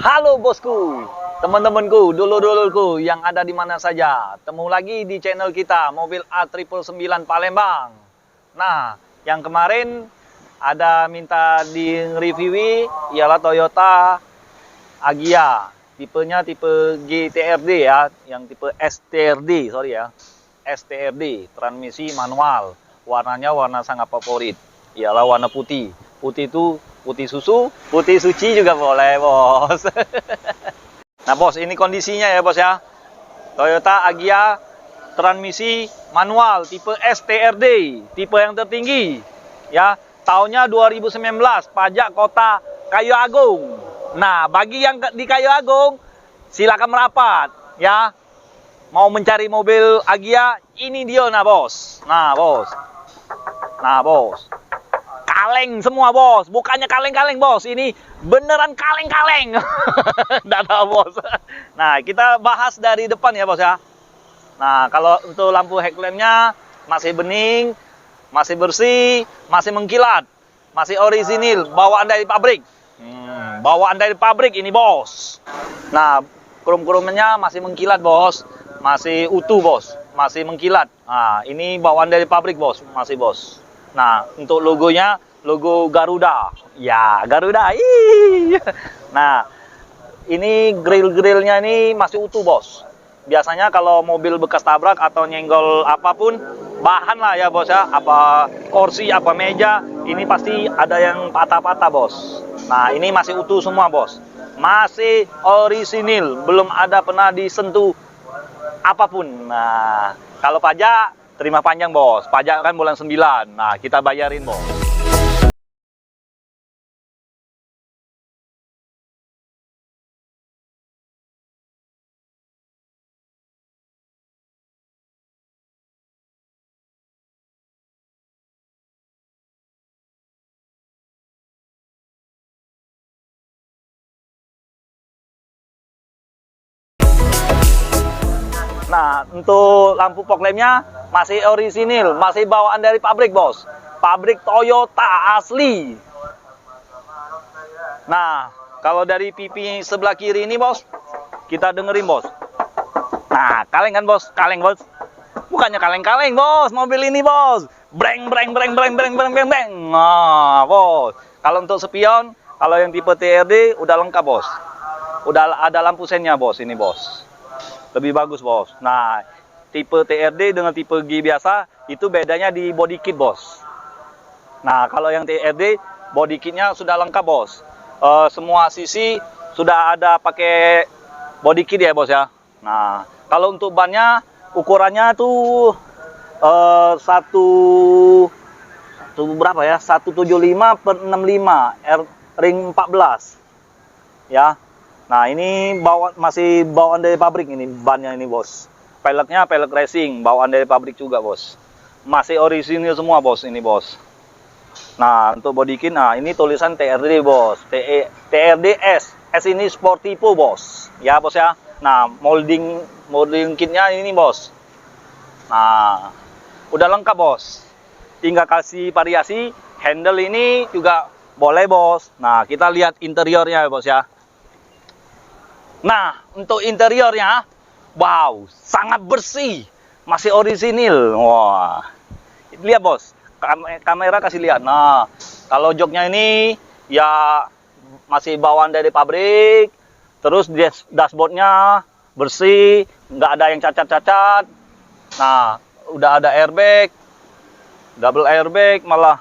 Halo bosku, teman-temanku, dulur-dulurku yang ada di mana saja. Temu lagi di channel kita, Mobil A999 Palembang. Nah, yang kemarin ada minta di review ialah Toyota Agya. Tipenya tipe GTRD ya, yang tipe STRD, sorry ya. STRD, transmisi manual. Warnanya warna sangat favorit, ialah warna putih. Putih itu putih susu, putih suci juga boleh, bos. Nah, bos, ini kondisinya ya, bos ya. Toyota Agya transmisi manual tipe STRD, tipe yang tertinggi. Ya, tahunnya 2019, pajak kota Kayu Agung. Nah, bagi yang di Kayu Agung, silakan merapat, ya. Mau mencari mobil Agya, ini dia, nah, bos. Nah, bos. Nah, bos. Kaleng semua, bos. Bukannya kaleng-kaleng, bos. Ini beneran kaleng-kaleng. Nggak tahu, bos. Nah, kita bahas dari depan ya, bos ya. Nah, kalau untuk lampu headlampnya masih bening, masih bersih, masih mengkilat, masih orisinil, bawaan dari pabrik. Bawaan dari pabrik ini, bos. Nah, krom-kromnya masih mengkilat, bos. Masih utuh, bos. Masih mengkilat. Nah, ini bawaan dari pabrik, bos. Masih, bos. Nah, untuk logonya, logo Garuda. Ya, Garuda. Nah, ini grill-grillnya ini masih utuh, bos. Biasanya kalau mobil bekas tabrak atau nyenggol apapun, bahan lah ya, bos ya. Apa kursi, apa meja, ini pasti ada yang patah-patah, bos. Nah, ini masih utuh semua, bos. Masih orisinil, belum ada pernah disentuh apapun. Nah, kalau pajak, terima panjang, bos. Pajak kan bulan 9. Nah, kita bayarin, bos. Nah, untuk lampu fog lampnya masih orisinil, masih bawaan dari pabrik, bos. Pabrik Toyota asli. Nah, kalau dari pipi sebelah kiri ini, bos, kita dengerin, bos. Nah, kaleng kan, bos? Kaleng, bos. Bukannya kaleng-kaleng, bos. Mobil ini, bos. Breng, breng, breng, breng, breng, breng, breng, breng. Nah, bos. Kalau untuk spion, kalau yang tipe TRD udah lengkap, bos. Udah ada lampu sennya, bos. Ini, bos. Lebih bagus, bos. Nah, tipe TRD dengan tipe G biasa, itu bedanya di body kit, bos. Nah, kalau yang TRD, body kitnya sudah lengkap, bos. Semua sisi sudah ada pakai body kit ya, bos ya. Nah, kalau untuk bannya, ukurannya tuh satu berapa ya? 175/65 ring 14. Ya. Nah, ini masih bawaan dari pabrik ini bannya ini, bos. Peleknya pelek racing, bawaan dari pabrik juga, bos. Masih orisinil semua, bos, ini, bos. Nah, untuk body kit, nah ini tulisan TRD, bos. TRD-S. S ini Sportivo, bos. Ya, bos ya. Nah, molding kitnya ini, bos. Nah, udah lengkap, bos. Tinggal kasih variasi. Handle ini juga boleh, bos. Nah, kita lihat interiornya, bos ya. Nah, untuk interiornya, wow, sangat bersih, masih orisinil. Wah, lihat, bos, kamera kasih lihat. Nah, kalau joknya ini ya masih bawaan dari pabrik, terus dashboardnya bersih, nggak ada yang cacat-cacat. Nah, udah ada airbag, double airbag malah.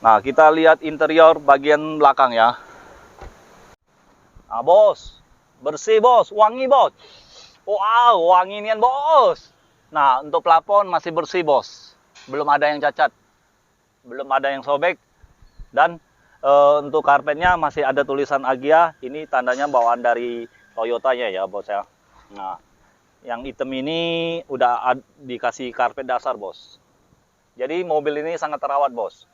Nah, kita lihat interior bagian belakang ya. Nah, bos, bersih, bos, wangi, bos. Wow, wangi nian, bos. Nah, untuk plafon masih bersih, bos. Belum ada yang cacat, belum ada yang sobek. Dan untuk karpetnya masih ada tulisan Agya. Ini tandanya bawaan dari Toyotanya ya, bos ya. Nah, yang hitam ini udah dikasih karpet dasar, bos. Jadi mobil ini sangat terawat, bos.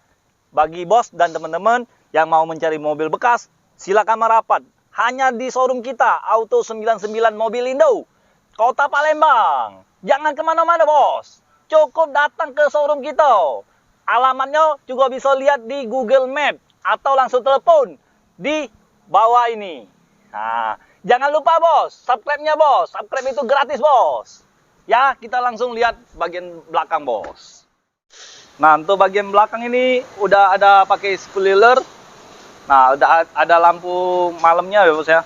Bagi bos dan teman-teman yang mau mencari mobil bekas, silakan merapat. Hanya di showroom kita, Auto 99 Mobilindo, Kota Palembang. Jangan kemana-mana, bos. Cukup datang ke showroom kita. Alamatnya juga bisa lihat di Google Map atau langsung telepon di bawah ini. Nah, jangan lupa bos, subscribe-nya bos. Subscribe itu gratis bos. Ya, kita langsung lihat bagian belakang bos. Nah, untuk bagian belakang ini udah ada pakai spoiler. Nah, udah ada lampu malamnya ya bos ya.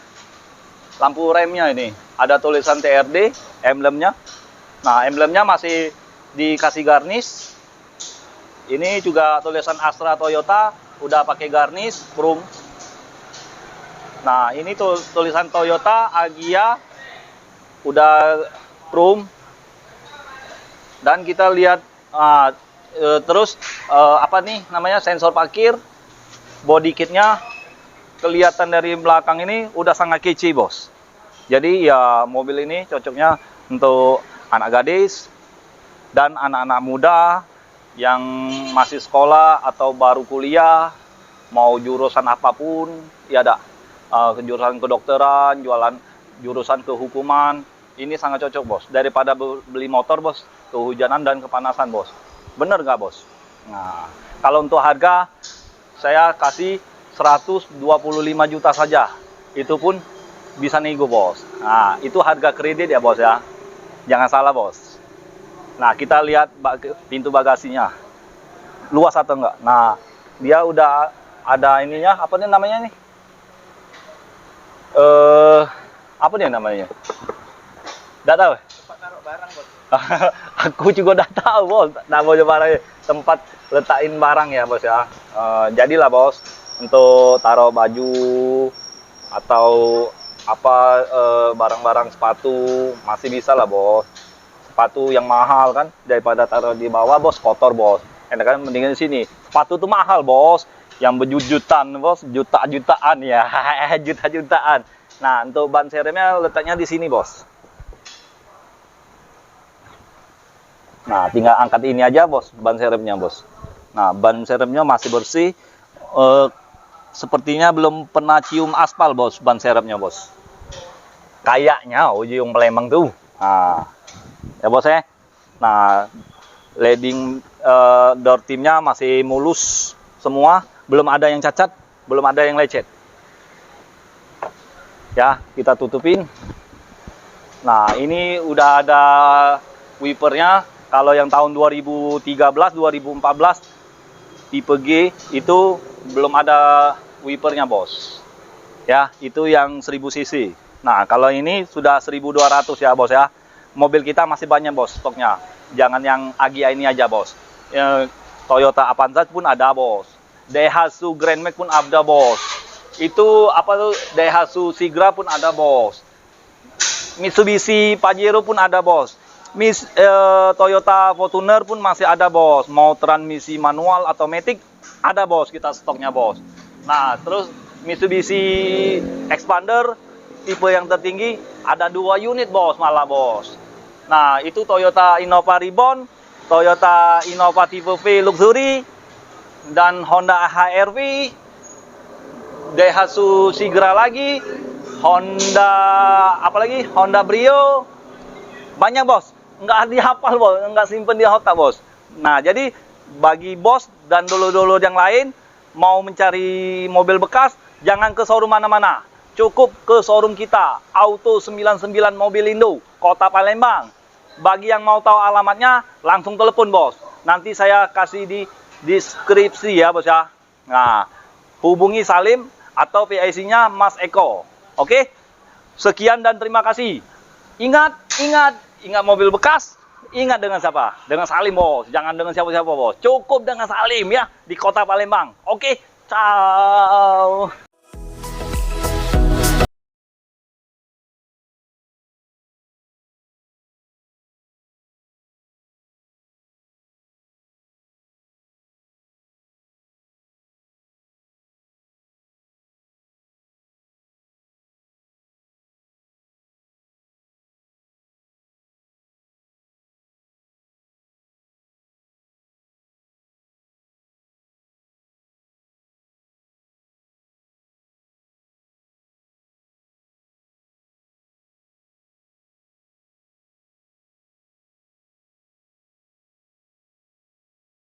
Lampu remnya ini. Ada tulisan TRD, emblemnya. Nah, emblemnya masih dikasih garnish. Ini juga tulisan Astra Toyota, udah pakai garnish, chrome. Nah, ini tuh tulisan Toyota Agya, udah chrome. Dan kita lihat terus apa nih namanya, sensor parkir, body kitnya kelihatan dari belakang ini udah sangat kece bos. Jadi ya mobil ini cocoknya untuk anak gadis dan anak-anak muda yang masih sekolah atau baru kuliah, mau jurusan apapun, ya ada jurusan kedokteran, jurusan kehukuman, ini sangat cocok bos. Daripada beli motor bos, kehujanan dan kepanasan bos. Bener nggak bos? Nah, kalau untuk harga, saya kasih 125 juta saja. Itu pun bisa nego bos. Nah, itu harga kredit ya bos ya. Jangan salah bos. Nah, kita lihat pintu bagasinya. Luas atau enggak? Nah, dia udah ada ininya, apa nih namanya nih? Apa nih namanya? Enggak tahu. Tempat taruh barang, bos. Aku juga udah tahu bos. Namanya barangnya tempat letakin barang ya bos ya. Jadilah bos, untuk taruh baju atau apa barang-barang sepatu masih bisa lah bos. Sepatu yang mahal kan, daripada taruh di bawah bos, kotor bos. Enak kan, mendingan di sini. Sepatu tuh mahal bos, yang berjutaan bos, juta-jutaan ya, juta-jutaan. Nah, untuk ban serepnya letaknya di sini bos. Nah, tinggal angkat ini aja bos, ban serepnya bos. Nah, ban serepnya masih bersih. Sepertinya belum pernah cium aspal bos, ban serepnya bos. Kayaknya ujung Palembang tuh. Nah, ya bos ya. Nah, leading door timnya masih mulus semua, belum ada yang cacat, belum ada yang lecet. Ya, kita tutupin. Nah, ini udah ada wipernya. Kalau yang tahun 2013, 2014 tipe G itu belum ada wipernya bos. Ya, itu yang 1000 cc. Nah, kalau ini sudah 1200 ya bos ya. Mobil kita masih banyak bos stoknya. Jangan yang Agya ini aja bos. Toyota Avanza pun ada bos. Daihatsu Grand Max pun ada bos. Itu apa tuh, Daihatsu Sigra pun ada bos. Mitsubishi Pajero pun ada bos. Toyota Fortuner pun masih ada bos. Mau transmisi manual atau matic ada bos, kita stoknya bos. Nah, terus Mitsubishi Expander tipe yang tertinggi ada 2 unit bos malah bos. Nah, itu Toyota Innova Reborn, Toyota Innova tipe V Luxury, dan Honda HR-V, Daihatsu Sigra lagi, Honda apa lagi? Honda Brio. Banyak bos, nggak dihafal bos, nggak simpen di otak bos. Nah, jadi bagi bos dan dolo-dolo yang lain mau mencari mobil bekas, jangan ke showroom mana-mana. Cukup ke showroom kita, Auto 99 Mobilindo, Kota Palembang. Bagi yang mau tahu alamatnya, langsung telepon bos. Nanti saya kasih di deskripsi ya bos ya. Nah, hubungi Salim atau PIC-nya Mas Eko. Oke? Sekian dan terima kasih. Ingat mobil bekas, ingat dengan siapa? Dengan Salim bos. Jangan dengan siapa-siapa bos. Cukup dengan Salim ya, di Kota Palembang. Oke? Ciao.